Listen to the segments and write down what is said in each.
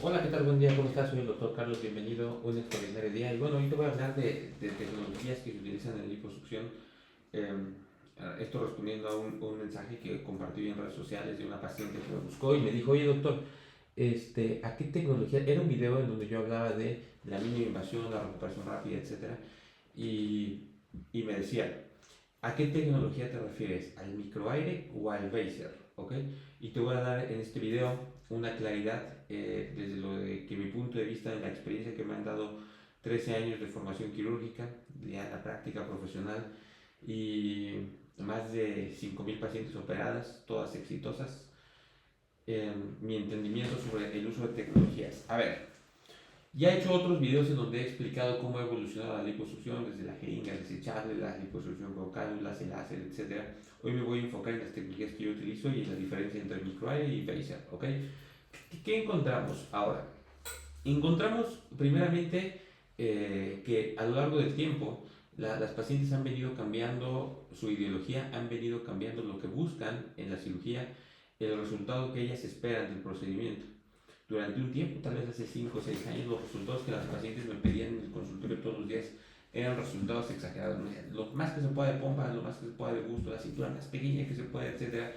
Hola, ¿qué tal? Buen día, ¿cómo estás? Soy el doctor Carlos, bienvenido, un extraordinario día. Y bueno, hoy te voy a hablar de tecnologías que se utilizan en liposucción. Eh, Esto respondiendo a un mensaje que compartí en redes sociales de una paciente que me buscó y me dijo, oye doctor, ¿a qué tecnología? Era un video en donde yo hablaba de la mínima invasión, la recuperación rápida, etcétera. Y, y me decía, ¿a qué tecnología te refieres? ¿Al microaire o al Vaser? ¿Ok? Y te voy a dar en este video una claridad desde lo de que mi punto de vista, en la experiencia que me han dado 13 años de formación quirúrgica, ya en la práctica profesional y más de 5.000 pacientes operadas, todas exitosas, mi entendimiento sobre el uso de tecnologías. A ver, ya he hecho otros videos en donde he explicado cómo ha evolucionado la liposucción desde la jeringa desechable, la liposucción con cánulas, el láser, etc. Hoy me voy a enfocar en las tecnologías que yo utilizo y en la diferencia entre microaire y Vaser, ¿ok? ¿Qué encontramos ahora? Encontramos primeramente que a lo largo del tiempo las pacientes han venido cambiando su ideología, han venido cambiando lo que buscan en la cirugía, el resultado que ellas esperan del procedimiento. Durante un tiempo, tal vez hace 5 o 6 años, los resultados que las pacientes me pedían en el consultorio todos los días eran resultados exagerados. Lo más que se pueda de pompa, lo más que se pueda de gusto, la cintura más pequeña que se pueda, etcétera.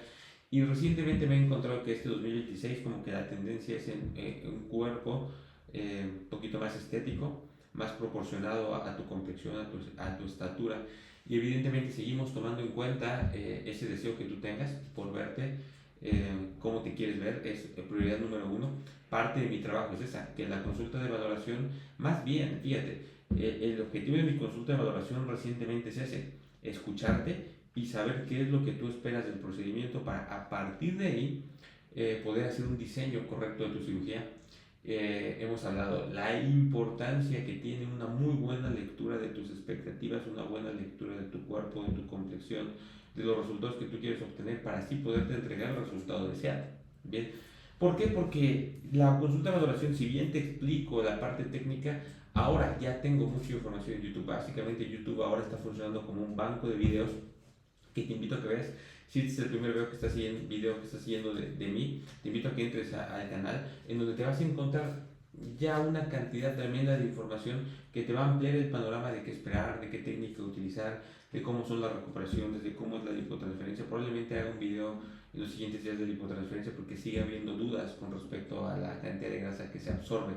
Y recientemente me he encontrado que este 2026 como que la tendencia es en un cuerpo un poquito más estético, más proporcionado a tu complexión, a tu estatura. Y evidentemente seguimos tomando en cuenta ese deseo que tú tengas por verte, cómo te quieres ver, es prioridad número uno. Parte de mi trabajo es esa, que en la consulta de valoración, más bien, fíjate, el objetivo de mi consulta de valoración recientemente es ese, escucharte y saber qué es lo que tú esperas del procedimiento para a partir de ahí poder hacer un diseño correcto de tu cirugía. Hemos hablado la importancia que tiene una muy buena lectura de tus expectativas, una buena lectura de tu cuerpo, de tu complexión, de los resultados que tú quieres obtener para así poderte entregar el resultado deseado. Bien, ¿por qué? Porque la consulta de valoración, si bien te explico la parte técnica, ahora ya tengo mucha información en YouTube. Básicamente YouTube ahora está funcionando como un banco de videos que te invito a que veas. Si este es el primer video que estás siguiendo de mí, te invito a que entres al canal en donde te vas a encontrar ya una cantidad tremenda de información que te va a ampliar el panorama de qué esperar, de qué técnica utilizar, de cómo son las recuperaciones, de cómo es la lipotransferencia. Probablemente haga un video en los siguientes días de lipotransferencia porque sigue habiendo dudas con respecto a la cantidad de grasa que se absorbe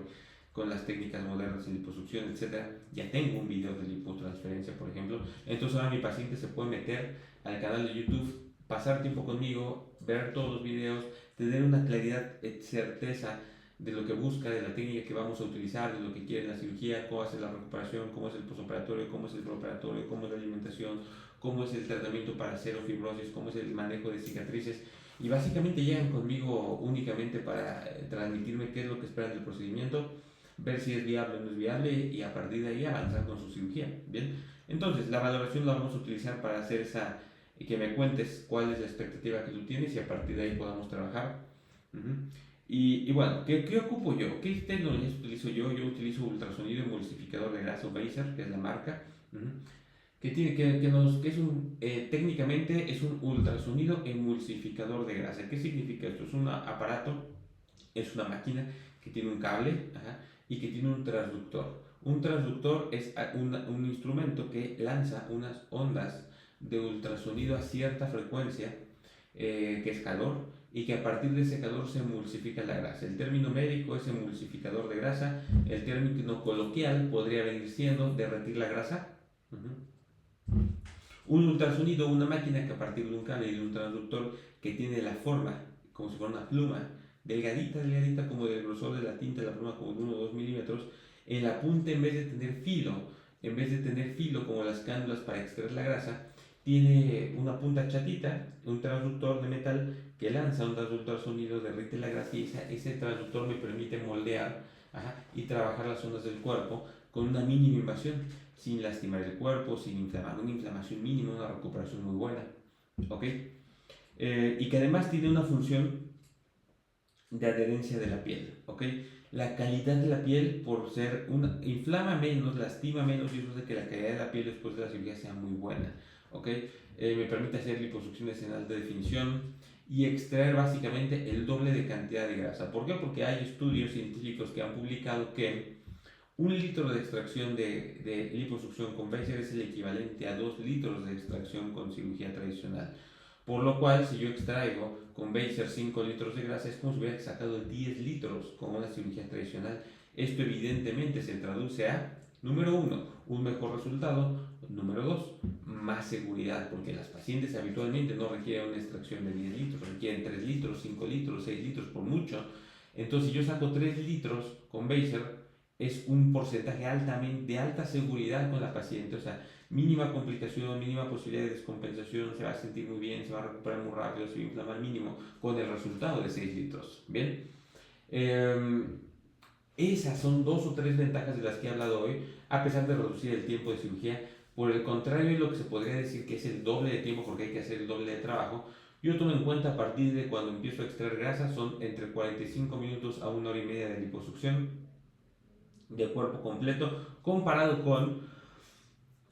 con las técnicas modernas de liposucción, etcétera. Ya tengo un video de lipotransferencia, por ejemplo. Entonces ahora mi paciente se puede meter al canal de YouTube, pasar tiempo conmigo, ver todos los videos, tener una claridad, certeza de lo que busca, de la técnica que vamos a utilizar, de lo que quiere la cirugía, cómo hace la recuperación, cómo es el postoperatorio, cómo es el preoperatorio, cómo es la alimentación, cómo es el tratamiento para cero fibrosis, cómo es el manejo de cicatrices. Y básicamente llegan conmigo únicamente para transmitirme qué es lo que esperan del procedimiento, ver si es viable o no es viable y a partir de ahí avanzar con su cirugía. Bien, entonces la valoración la vamos a utilizar para hacer esa y que me cuentes cuál es la expectativa que tú tienes y a partir de ahí podamos trabajar. Uh-huh. Y bueno, ¿qué ocupo yo? ¿Qué tecnologías utilizo yo? Yo utilizo ultrasonido emulsificador de grasa Vaser, que es la marca, uh-huh, que es técnicamente es un ultrasonido emulsificador de grasa. ¿Qué significa esto? Es un aparato, es una máquina que tiene un cable, ajá, y que tiene un transductor. Un transductor es un instrumento que lanza unas ondas de ultrasonido a cierta frecuencia, que es calor, y que a partir de ese calor se emulsifica la grasa. El término médico es emulsificador de grasa, el término coloquial podría venir siendo derretir la grasa. Uh-huh. Un ultrasonido, una máquina que a partir de un cable y de un transductor que tiene la forma como si fuera una pluma, delgadita, delgadita, como del grosor de la tinta, la pluma como de 1 o 2 milímetros, en la punta en vez de tener filo, como las cánulas para extraer la grasa, tiene una punta chatita, un transductor de metal que lanza ondas de ultrasonido, derrite la grasa y ese transductor me permite moldear, ajá, y trabajar las zonas del cuerpo con una mínima invasión, sin lastimar el cuerpo, sin inflamar, una inflamación mínima, una recuperación muy buena. ¿Ok? Y que además tiene una función de adherencia de la piel. ¿Ok? La calidad de la piel, por ser inflama menos, lastima menos, y eso hace que la calidad de la piel después de la cirugía sea muy buena. ¿Ok? Me permite hacer liposucciones en alta definición y extraer básicamente el doble de cantidad de grasa. ¿Por qué? Porque hay estudios científicos que han publicado que 1 litro de extracción de liposucción con Baser es el equivalente a 2 litros de extracción con cirugía tradicional. Por lo cual, si yo extraigo con Baser 5 litros de grasa, es como si hubiera sacado 10 litros con una cirugía tradicional. Esto evidentemente se traduce a, número 1, un mejor resultado. Número 2, más seguridad, porque las pacientes habitualmente no requieren una extracción de 10 litros, requieren 3 litros, 5 litros, 6 litros por mucho. Entonces, si yo saco 3 litros con Baser, es un porcentaje de alta seguridad con la paciente, o sea, mínima complicación, mínima posibilidad de descompensación, se va a sentir muy bien, se va a recuperar muy rápido, se va a inflamar mínimo, con el resultado de 6 litros. Bien, esas son 2 o 3 ventajas de las que he hablado hoy, a pesar de reducir el tiempo de cirugía. Por el contrario, es lo que se podría decir que es el doble de tiempo porque hay que hacer el doble de trabajo. Yo tomo en cuenta a partir de cuando empiezo a extraer grasa, son entre 45 minutos a 1 hora y media de liposucción de cuerpo completo, comparado con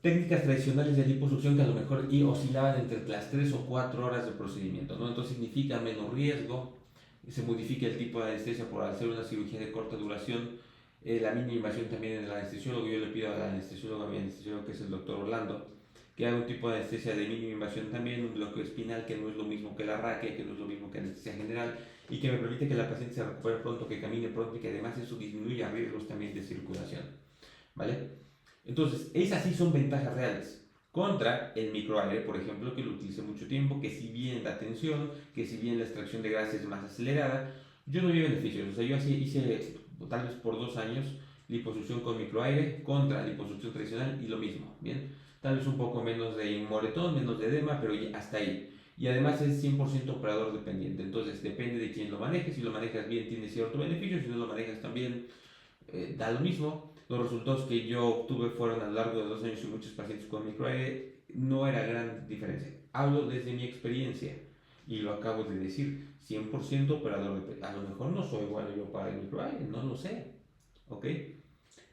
técnicas tradicionales de liposucción que a lo mejor oscilaban entre las 3 o 4 horas de procedimiento, ¿no? Entonces significa menos riesgo, se modifica el tipo de anestesia por hacer una cirugía de corta duración, la mínima invasión también en el anestesiólogo. Yo le pido al anestesiólogo, a mi anestesiólogo que es el doctor Orlando, que haga un tipo de anestesia de mínima invasión también, un bloqueo espinal que no es lo mismo que la raquia, que no es lo mismo que anestesia general, y que me permite que la paciente se recupere pronto, que camine pronto y que además eso disminuya riesgos también de circulación, ¿vale? Entonces, esas sí son ventajas reales. Contra el microaire, por ejemplo, que lo utilicé mucho tiempo, que si bien la tensión, que si bien la extracción de grasa es más acelerada, yo no vi beneficios. O sea, yo así hice tal vez por 2 años liposucción con microaire contra liposucción tradicional y lo mismo, ¿bien? Tal vez un poco menos de moretón, menos de edema, pero hasta ahí. Y además es 100% operador dependiente, entonces depende de quién lo maneje. Si lo manejas bien tiene cierto beneficio, si no lo manejas también da lo mismo. Los resultados que yo obtuve fueron a lo largo de 2 años y muchos pacientes con microaire, no era gran diferencia. Hablo desde mi experiencia y lo acabo de decir, 100% operador dependiente. A lo mejor no soy bueno yo para el microaire, no lo sé, ¿ok?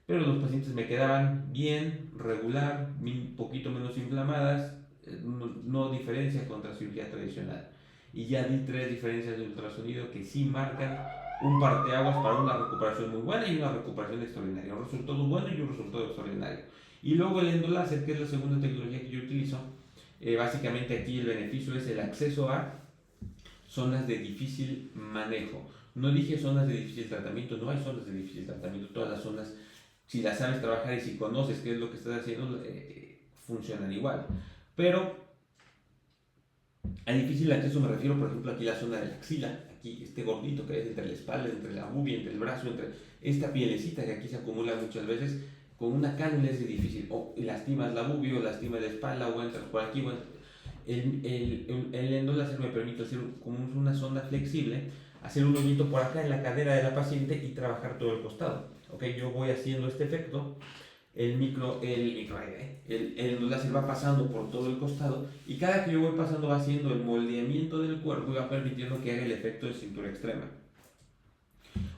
Pero los pacientes me quedaban bien, regular, un poquito menos inflamadas, no diferencia contra cirugía tradicional. Y ya di 3 diferencias de ultrasonido que sí marcan un parteaguas para una recuperación muy buena y una recuperación extraordinaria. Un resultado bueno y un resultado extraordinario. Y luego el endoláser, que es la segunda tecnología que yo utilizo, básicamente aquí el beneficio es el acceso a zonas de difícil manejo. No dije zonas de difícil tratamiento, no hay zonas de difícil tratamiento, todas las zonas, si las sabes trabajar y si conoces qué es lo que estás haciendo, funcionan igual. Pero a difícil acceso me refiero, por ejemplo, aquí la zona de la axila, aquí este gordito que es entre la espalda, entre la bubia, entre el brazo, entre esta pielecita que aquí se acumula muchas veces, con una cánula es de difícil, o lastimas la bubia, o lastimas la espalda, o entras por aquí, el endoláser me permite hacer como una sonda flexible, hacer un hoyito por acá en la cadera de la paciente y trabajar todo el costado. ¿Okay? Yo voy haciendo este efecto, el endoláser va pasando por todo el costado y cada que yo voy pasando va haciendo el moldeamiento del cuerpo y va permitiendo que haga el efecto de cintura extrema.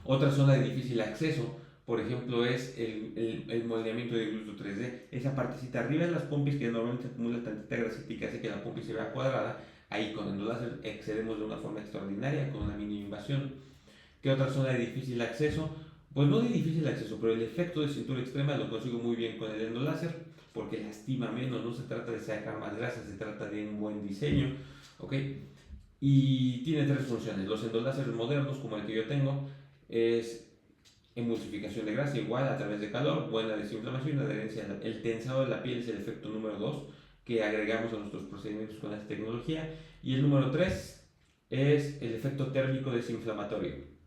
Otra zona de difícil acceso, por ejemplo, es el moldeamiento de glúteo 3D. Esa partecita arriba de las pompis que normalmente acumula tantita grasita y que hace que la pompis se vea cuadrada, ahí con endoláser excedemos de una forma extraordinaria, con una mínima invasión. ¿Qué otra zona de difícil acceso? Pues no de difícil acceso, pero el efecto de cintura extrema lo consigo muy bien con el endoláser, porque lastima menos, no se trata de sacar más grasa, se trata de un buen diseño, ¿ok? Y tiene 3 funciones. Los endoláseres modernos, como el que yo tengo, es emulsificación de grasa igual a través de calor, buena desinflamación y adherencia. El tensado de la piel es el efecto número 2 que agregamos a nuestros procedimientos con esta tecnología. Y el número 3 es el efecto térmico desinflamatorio.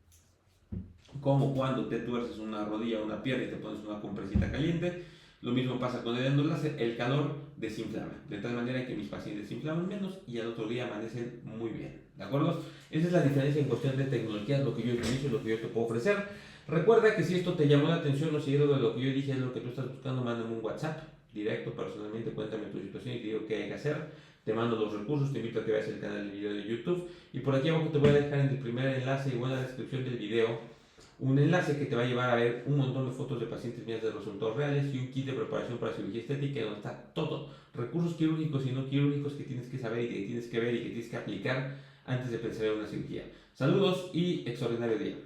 Como cuando te tuerces una rodilla o una pierna y te pones una compresita caliente, lo mismo pasa con el endoláser, el calor desinflama, de tal manera que mis pacientes se inflaman menos y al otro día amanecen muy bien, ¿de acuerdo? Esa es la diferencia en cuestión de tecnología, lo que yo utilizo y lo que yo te puedo ofrecer. Recuerda que si esto te llamó la atención o si algo de lo que yo dije es lo que tú estás buscando, mándame un WhatsApp directo, personalmente, cuéntame tu situación y te digo qué hay que hacer. Te mando los recursos, te invito a que veas el canal de video de YouTube y por aquí abajo te voy a dejar en el primer enlace igual en la descripción del video un enlace que te va a llevar a ver un montón de fotos de pacientes mías de resultados reales y un kit de preparación para cirugía estética donde está todo, recursos quirúrgicos y no quirúrgicos que tienes que saber y que tienes que ver y que tienes que aplicar antes de pensar en una cirugía. Saludos y extraordinario día.